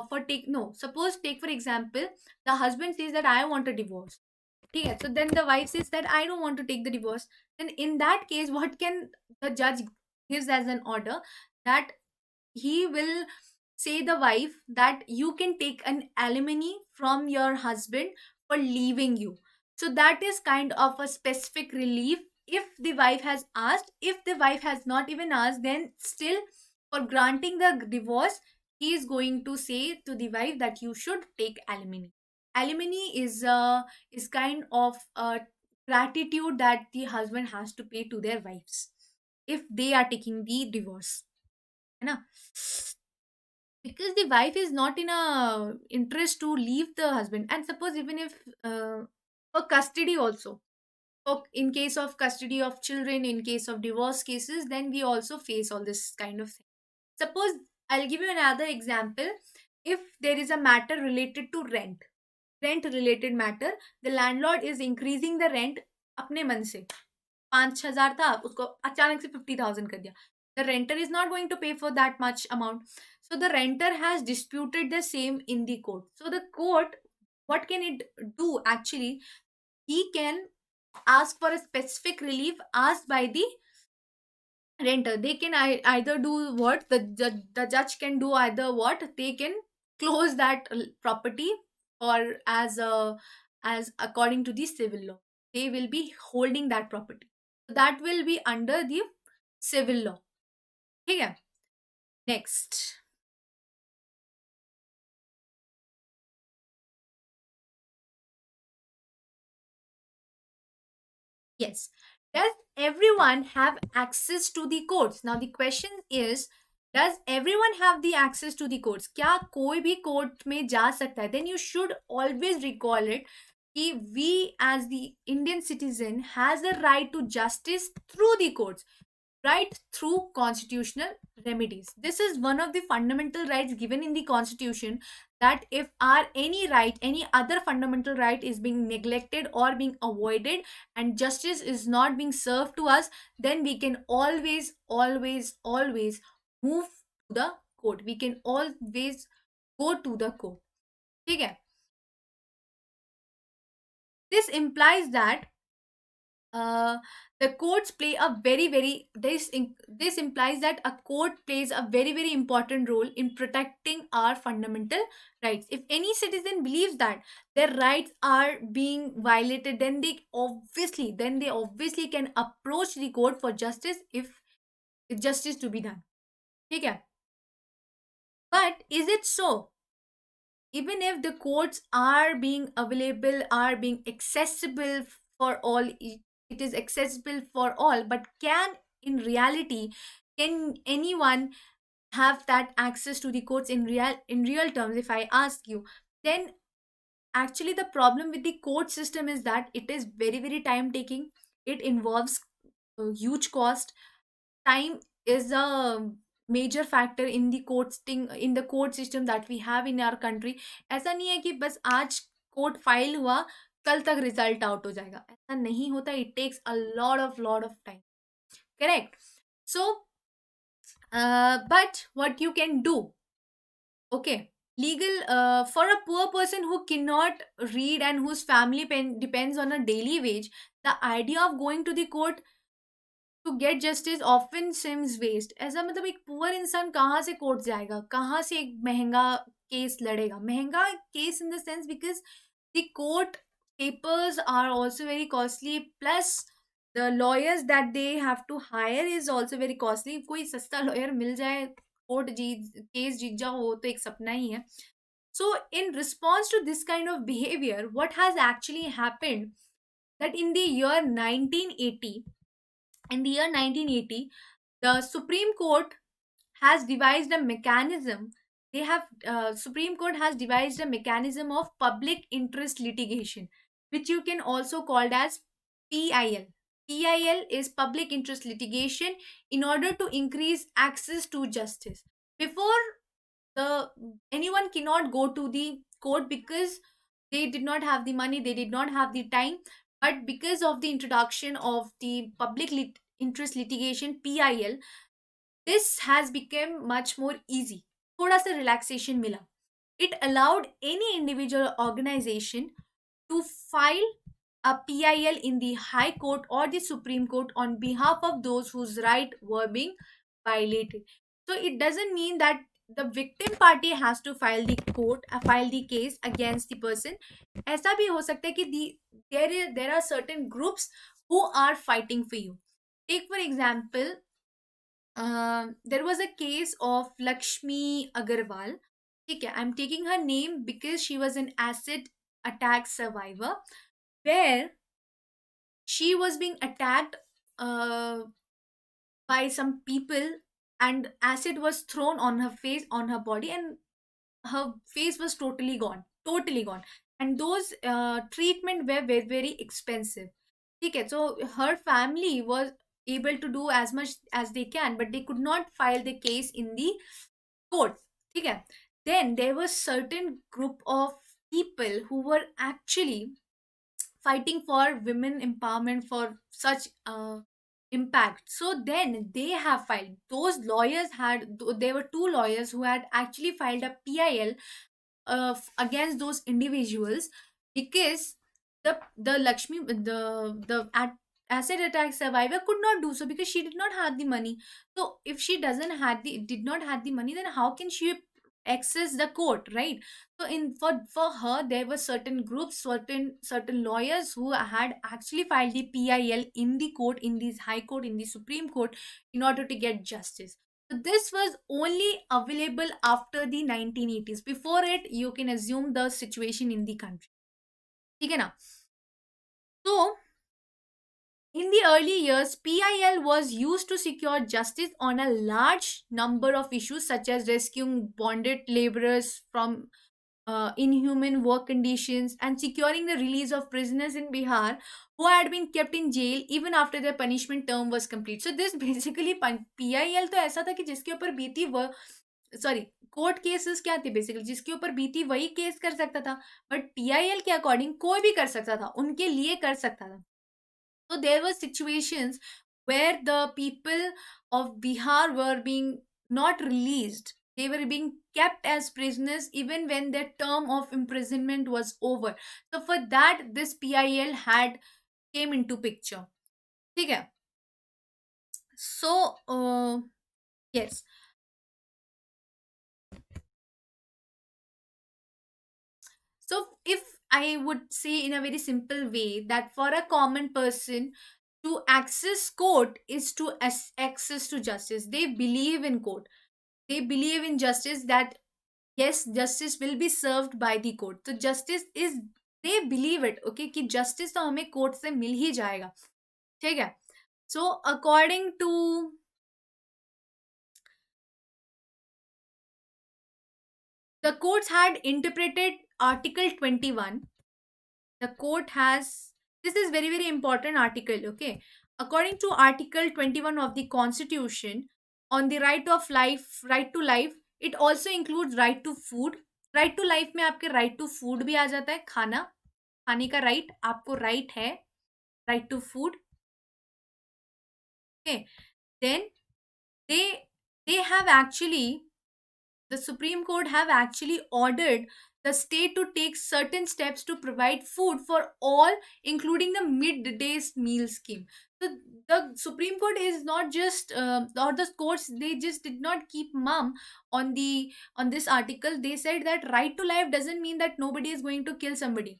for take no suppose take for example, the husband says that I want a divorce. Okay, so then the wife says that I don't want to take the divorce. Then in that case, what can the judge gives as an order, that he will say the wife that you can take an alimony from your husband for leaving you. So that is kind of a specific relief if the wife has asked. If the wife has not even asked, then still for granting the divorce, he is going to say to the wife that you should take alimony. Alimony is kind of a gratitude that the husband has to pay to their wives if they are taking the divorce, है ना? Because the wife is not in a interest to leave the husband. And suppose even if for custody also, for in case of custody of children, in case of divorce cases, then we also face all this kind of thing. Suppose, I'll give you another example. If there is a matter related to rent related matter, the landlord is increasing the rent अपने मन से, 5,000 था, उसको अचानक से 50,000 कर दिया. The renter is not going to pay for that much amount. So the renter has disputed the same in the court. So the court, what can it do actually? He can ask for a specific relief asked by the renter. They can either do what the judge can do, either what they can close that property, or as according to the civil law, they will be holding that property. So that will be under the civil law. ठीक है. Next. Yes. Does everyone have access to the courts? Now the question is, does everyone have the access to the courts? क्या कोई भी court में जा सकता है? Then you should always recall it कि we as the Indian citizen has the right to justice through the courts, right through constitutional remedies. This is one of the fundamental rights given in the constitution, that if our any right, any other fundamental right is being neglected or being avoided, and justice is not being served to us, then we can always move to the court. We can always go to the court. ठीक है. This implies that uh, the courts play a very this implies that a court plays a very important role in protecting our fundamental rights. If any citizen believes that their rights are being violated, then they obviously can approach the court for justice, if justice to be done. ठीक है. But is it so? Even if the courts are being available, are being accessible for all, it is accessible for all, but can in reality, can anyone have that access to the courts in real terms? If I ask you, then actually the problem with the court system is that it is very time taking. It involves a huge cost. Time is a major factor in the court system that we have in our country. ऐसा नहीं है कि बस आज court file हुआ, कल तक result out हो जाएगा, ऐसा नहीं होता. It takes a lot of time. Correct. So but what you can do, okay, legal, for a poor person who cannot read and whose family depends on a daily wage, the idea of going to the court to get justice often seems waste. ऐसा मतलब एक poor इंसान कहाँ से court जाएगा, कहाँ से एक महंगा केस लड़ेगा? महंगा case in the sense because the court papers are also very costly, plus the lawyers that they have to hire is also very costly. कोई सस्ता lawyer मिल जाए, कोर्ट जीत केस जीत जाओ, वो तो एक सपना ही है. So in response to this kind of behavior, what has actually happened, that in the year 1980, in the year 1980, the Supreme Court has devised a mechanism. They have Supreme Court has devised a mechanism of public interest litigation, which you can also called as PIL. PIL is public interest litigation, in order to increase access to justice. Before, the anyone cannot go to the court because they did not have the money, they did not have the time. But because of the introduction of the interest litigation, PIL, this has become much more easy. थोड़ा सा relaxation मिला. It allowed any individual organization to file a PIL in the High Court or the Supreme Court on behalf of those whose right were being violated. So it doesn't mean that the victim party has to file the case against the person. ऐसा भी हो सकता है कि there are certain groups who are fighting for you. Take for example, there was a case of Lakshmi Agarwal. Okay, I'm taking her name because she was an acid attack survivor, where she was being attacked uh, by some people, and acid was thrown on her face, on her body, and her face was totally gone. And those treatment were very, very expensive. Okay, so her family was able to do as much as they can, but they could not file the case in the court. Okay, then there was certain group of people who were actually fighting for women empowerment, for such impact. So then they have filed, those lawyers had, there were two lawyers who had actually filed a PIL against those individuals, because the Lakshmi, acid attack survivor could not do so because she did not have the money. So if she doesn't had the did not have the money, then how can she access the court, right? So in for her, there were certain groups, certain lawyers who had actually filed the PIL in the court, in this High Court, in the Supreme Court, in order to get justice. So this was only available after the 1980s. Before it, you can assume the situation in the country. ठीक है ना? So in the early years, PIL was used to secure justice on a large number of issues, such as rescuing bonded laborers from inhuman work conditions and securing the release of prisoners in Bihar who had been kept in jail even after their punishment term was complete. So this basically, PIL तो ऐसा था कि जिसके ऊपर बीती वह, sorry, court cases क्या थे, बेसिकली जिसके ऊपर बीती वही केस कर सकता था. बट PIL के अकॉर्डिंग कोई भी कर सकता था, उनके लिए कर सकता था. So there were situations where the people of Bihar were being not released. They were being kept as prisoners even when their term of imprisonment was over. So for that, this PIL had came into picture. ठीक है? So yes. So if I would say in a very simple way that for a common person to access court is to access to justice. They believe in court, they believe in justice, that yes, justice will be served by the court. So justice is, they believe it, okay, कि justice तो हमें court से मिल ही जाएगा. ठीक है? So according to the courts had interpreted Article 21, the court has, this is very, very important article, okay. According to Article 21 of the Constitution, on the right of life, right to life, it also includes right to food. Right to life में आपके right to food भी आ जाता है, खाना, खाने का right, आपको right है, right to food. Okay, then they they have actually, the Supreme Court have actually ordered the state to take certain steps to provide food for all, including the midday meal scheme. So the Supreme Court is not just, or the courts, they just did not keep mum on this article. They said that right to life doesn't mean that nobody is going to kill somebody.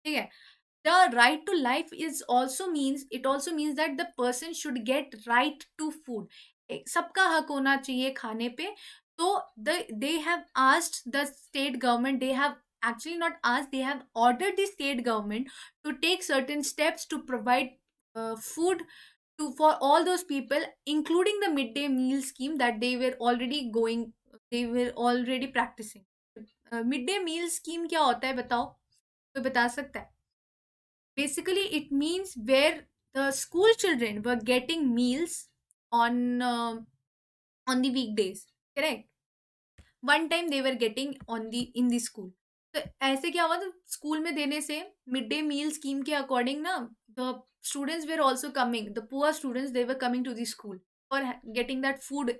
Okay. The right to life is also means, it also means that the person should get right to food. सबका हक होना चाहिए खाने पे. तो they have asked the state government, they have actually not asked, they have ordered the state government to take certain steps to provide food to for all those people, including the midday meal scheme that they were already practicing. Midday meal scheme क्या होता है बताओ, कोई बता सकता है? Basically, it means where the school children were getting meals on on the weekdays. Correct. One time they were getting on the in the school. तो ऐसे क्या हुआ, तो स्कूल में देने से मिड डे मील स्कीम के अकॉर्डिंग ना, the students were also coming, the poor students they were coming to the school for getting that food.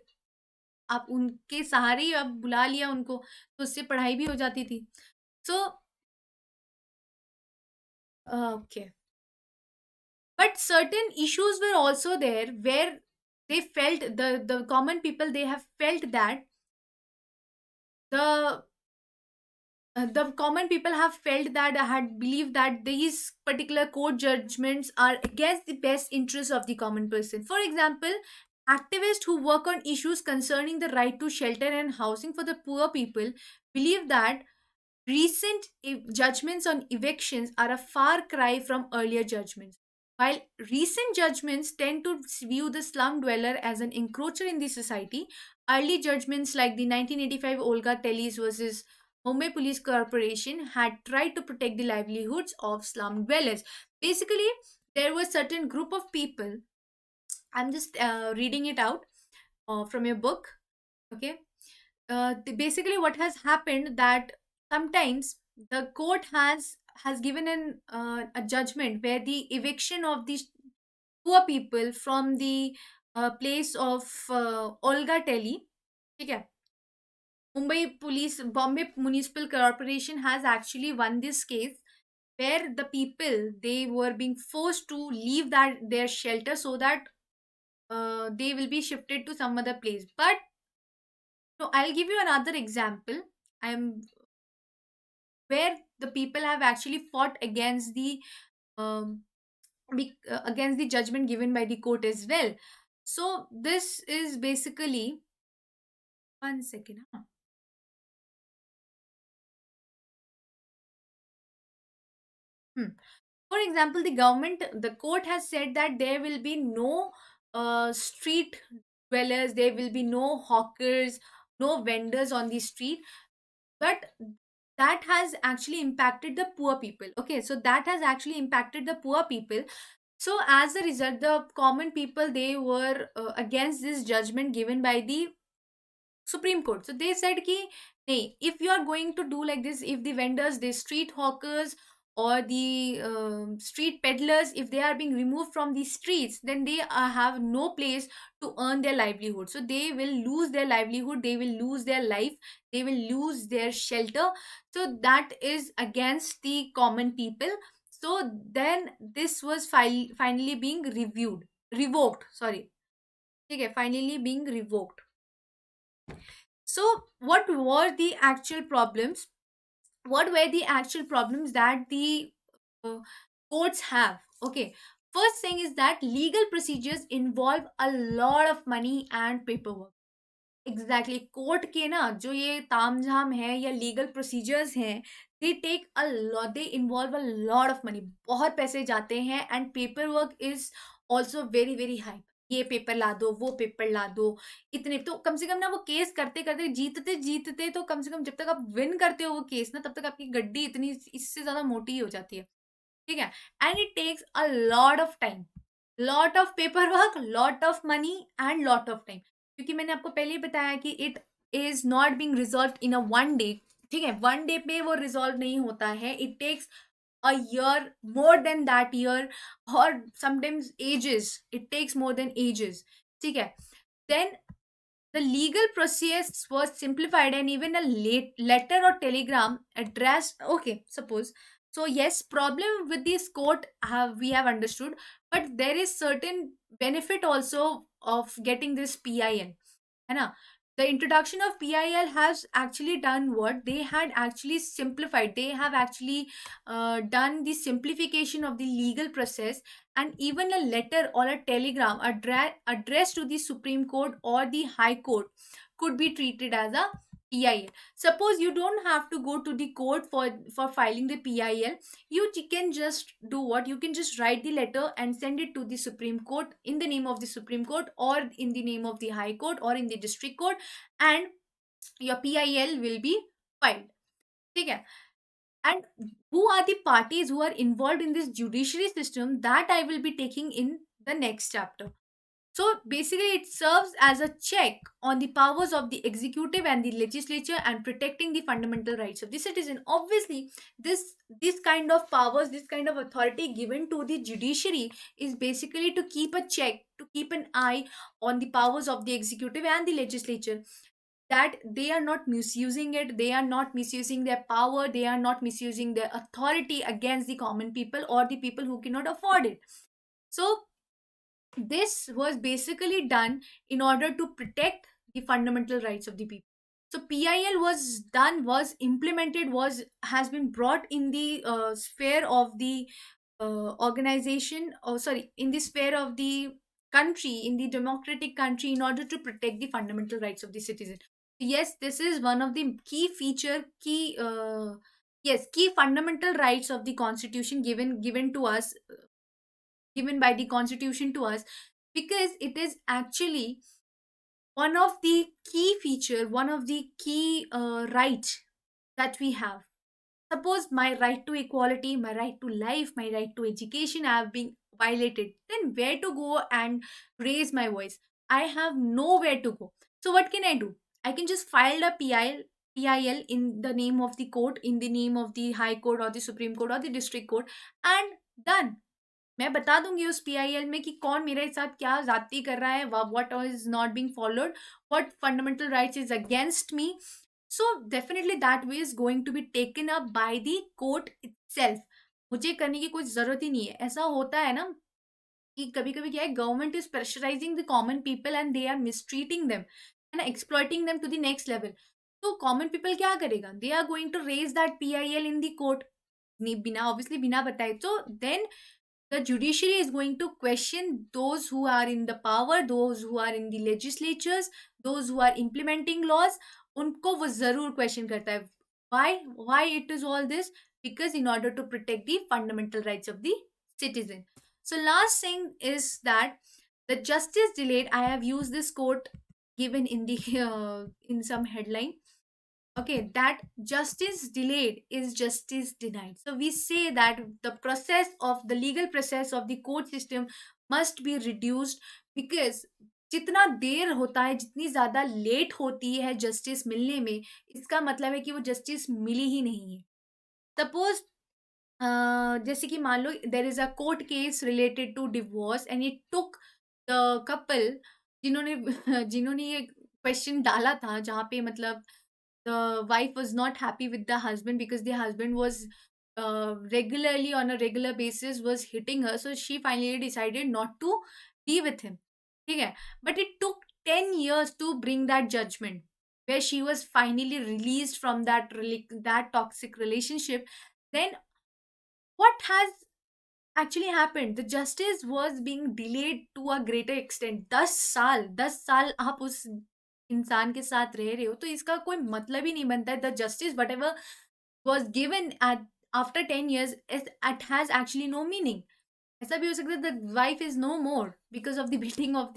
आप उनके सहारे ही आप बुला लिया उनको, तो उससे पढ़ाई भी हो जाती थी. So okay. But certain issues were also there where they felt, the common people, they have felt that the the common people have felt that, had believed that these particular court judgments are against the best interests of the common person. For example, activists who work on issues concerning the right to shelter and housing for the poor people believe that recent judgments on evictions are a far cry from earlier judgments. While recent judgments tend to view the slum dweller as an encroacher in the society, early judgments like the 1985 Olga Tellis versus Mumbai Police Corporation had tried to protect the livelihoods of slum dwellers. Basically, there was certain group of people. I'm just reading it out from your book. Okay. Basically, what has happened that sometimes the court has given a judgment where the eviction of these poor people from the place of Olga Telly. Okay. Bombay Municipal Corporation has actually won this case where the people, they were being forced to leave that their shelter so that they will be shifted to some other place. But no, I'll give you another example. I'm where the people have actually fought against the um, against the judgment given by the court as well. So this is basically, one second. Huh? Hmm. For example, the court has said that there will be no street dwellers, there will be no hawkers, no vendors on the street. But that has actually impacted the poor people. Okay, so that has actually impacted the poor people. So as a result, the common people, they were against this judgment given by the Supreme Court. So they said ki, hey, if you are going to do like this, if the vendors, the street hawkers or the street peddlers, if they are being removed from the streets, then they have no place to earn their livelihood. So they will lose their livelihood, they will lose their life, they will lose their shelter. So that is against the common people. So then this was finally being revoked. Sorry. Okay, finally being revoked. So, what were the actual problems? What were the actual problems that the uh, courts have? Okay, first thing is that legal procedures involve a lot of money and paperwork. Exactly court के ना जो ये तामझाम है या legal procedures हैं, they take a lot, they involve a lot of money, बहुत पैसे जाते हैं. And paper work is also very very high. ये पेपर ला दो, वो पेपर ला दो, इतने तो कम से कम ना वो केस करते करते जीतते जीतते, तो कम से कम जब तक आप विन करते हो वो केस ना, तब तक आपकी गड्डी इतनी इससे ज्यादा मोटी हो जाती है. ठीक है. And it takes a lot of time, lot of paper work, lot of money and lot of time. क्योंकि मैंने आपको पहले ही बताया कि it is not being resolve in a one day. ठीक है, वन डे पे वो रिजॉल्व नहीं होता है. It takes a year, more than that year, और sometimes ages. It takes more than ages. ठीक है. Then the legal process was simplified, and even a letter or telegram addressed. Okay, suppose. So yes, problem with this court have we have understood, but there is certain benefit also of getting this PIN. है ना? The introduction of PIL has actually done what they had actually simplified. They have actually done the simplification of the legal process, and even a letter or a telegram addressed to the Supreme Court or the High Court could be treated as a PIL. Suppose you don't have to go to the court for filing the PIL. Can just do what? You can just write the letter and send it to the Supreme Court in the name of the Supreme Court, or in the name of the High Court, or in the District Court, and your PIL will be filed. Okay? And who are the parties who are involved in this judiciary system, that I will be taking in the next chapter. So basically, it serves as a check on the powers of the executive and the legislature, and protecting the fundamental rights of the citizen. Obviously, this kind of powers, this kind of authority given to the judiciary is basically to keep a check, to keep an eye on the powers of the executive and the legislature, that they are not misusing it, they are not misusing their power, they are not misusing their authority against the common people or the people who cannot afford it. So this was basically done in order to protect the fundamental rights of the people. So PIL was done, was implemented, was has been brought in the sphere of the organization, or sorry, in the sphere of the country, in the democratic country, in order to protect the fundamental rights of the citizen. Yes, this is one of the key feature, key yes, key fundamental rights of the constitution, given to us, given by the constitution to us, because it is actually one of the key feature, one of the key right that we have. Suppose my right to equality, my right to life, my right to education have been violated, then where to go and raise my voice? I have nowhere to go. So what can I do? I can just file a PIL in the name of the court, in the name of the High Court or the Supreme Court or the District Court, and done. मैं बता दूंगी उस PIL में कि कौन मेरे साथ क्या जाति कर रहा है, what is not being followed, what fundamental rights is against me. So definitely that way is going to be taken up by the court itself. मुझे करने की कोई जरूरत ही नहीं है. ऐसा होता है ना कि कभी कभी क्या है, government is pressurising the common people and they are mistreating them and exploiting them to the next level. तो कॉमन पीपल क्या करेगा? They are going to raise that PIL in the court, बिना ऑब्वियसली बिना बताए. तो then the judiciary is going to question those who are in the power, those who are in the legislatures, those who are implementing laws. उनको वो जरूर question करता है. Why it is all this? Because in order to protect the fundamental rights of the citizen. So last thing is that the justice delayed, I have used this quote given in the in some headline. Okay, that justice delayed is justice denied. So we say that the process of the legal process of the court system must be reduced, because जितना देर होता है, जितनी ज़्यादा late होती है justice मिलने में, इसका मतलब है कि वो जस्टिस मिली ही नहीं है. सपोज जैसे कि मान लो there is a court case related to divorce and it took the couple, जिन्होंने जिन्होंने ये क्वेश्चन डाला था, जहाँ पे मतलब the wife was not happy with the husband because the husband was regularly, on a regular basis, was hitting her, so she finally decided not to be with him. Okay, but it took 10 years to bring that judgment, where she was finally released from that toxic relationship. Then what has actually happened? The justice was being delayed to a greater extent. 10 साल, 10 साल आप उस इंसान के साथ रह रहे हो, तो इसका कोई मतलब ही नहीं बनता है. The justice whatever was given at after 10 years, it has actually no meaning. ऐसा भी हो सकता है the wife is no more because of the beating of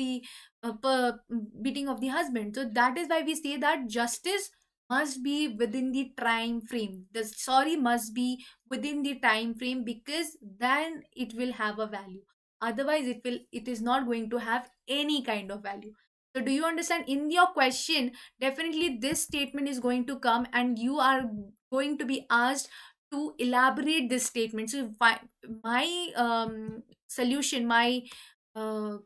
the husband. So that is why we say that justice must be within the time frame. The sorry must be within the time frame, because then it will have a value. Otherwise it is not going to have any kind of value. So do you understand? In your question, definitely this statement is going to come, and you are going to be asked to elaborate this statement. So my solution, uh,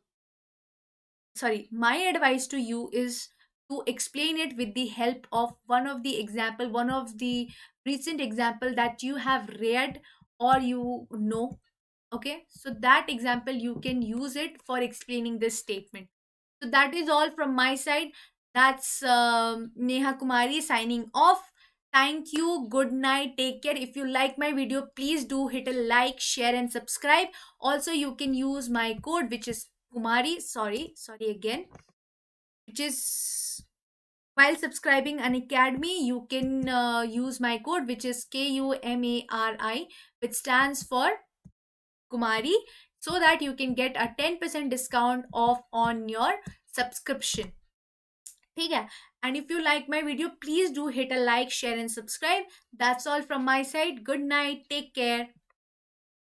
my advice to you is to explain it with the help of one of the recent example that you have read or you know. Okay, so that example you can use it for explaining this statement. So that is all from my side. That's Neha Kumari signing off. Thank you. Good night. Take care. If you like my video, please do hit a like, share, and subscribe. Also, you can use my code, which is Kumari. Sorry again. Which is while subscribing an academy, you can use my code, which is KUMARI, which stands for Kumari, so that you can get a 10% discount off on your subscription. ठीक है. And if you like my video, please do hit a like, share, and subscribe. That's all from my side. Good night. Take care.